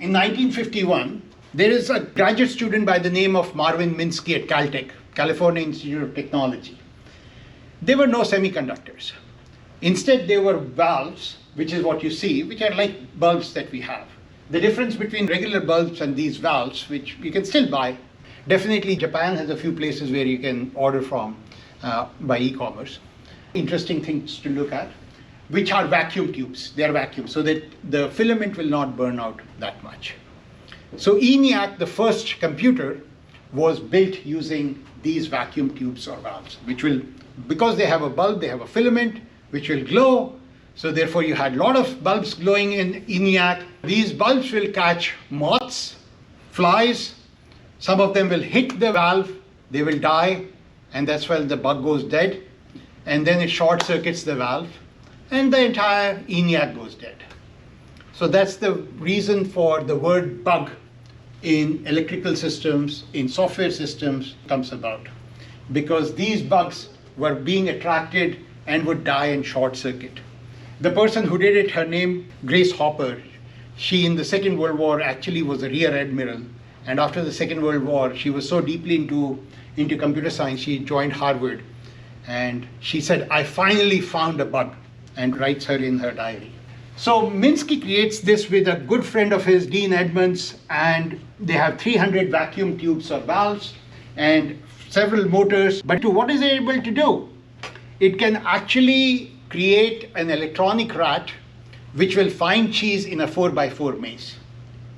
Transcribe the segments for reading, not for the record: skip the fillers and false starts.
in 1951, there is a graduate student by the name of Marvin Minsky at Caltech, California Institute of Technology. There were no semiconductors. Instead, there were valves, which is what you see, which are like bulbs that we have. The difference between regular bulbs and these valves, which you can still buy, definitely Japan has a few places where you can order from by e-commerce. Interesting things to look at, which are vacuum tubes. They are vacuum, so that the filament will not burn out that much. So ENIAC, the first computer, was built using these vacuum tubes or valves, which will, because they have a bulb, they have a filament, which will glow. So therefore you had a lot of bulbs glowing in ENIAC. These bulbs will catch moths, flies. Some of them will hit the valve, they will die, and that's when the bug goes dead. And then it short circuits the valve, and the entire ENIAC goes dead. So that's the reason for the word bug in electrical systems, in software systems comes about. Because these bugs were being attracted and would die in short circuit. The person who did it, her name Grace Hopper, she in the Second World War actually was a rear admiral. And after the Second World War, she was so deeply into computer science, she joined Harvard. And she said, I finally found a bug, and writes her in her diary. So Minsky creates this with a good friend of his, Dean Edmonds, and they have 300 vacuum tubes or valves and several motors. But what is it able to do? It can actually create an electronic rat which will find cheese in a 4x4 maze.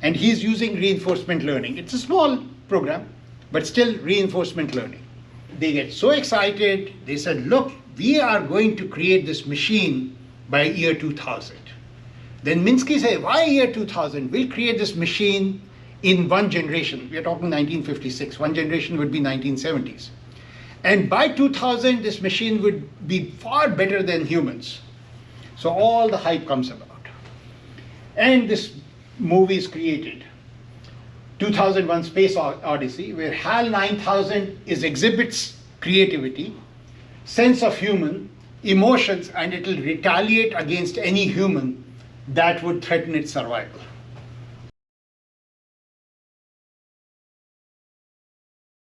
And he's using reinforcement learning. It's a small program, but still reinforcement learning. They get so excited, they said, look, we are going to create this machine by year 2000. Then Minsky said, why year 2000? We'll create this machine in one generation. We are talking 1956. One generation would be 1970s. And by 2000, this machine would be far better than humans. So all the hype comes about. And this movie is created. 2001 Space Odyssey, where HAL 9000 exhibits creativity, sense of human, emotions, and it will retaliate against any human that would threaten its survival.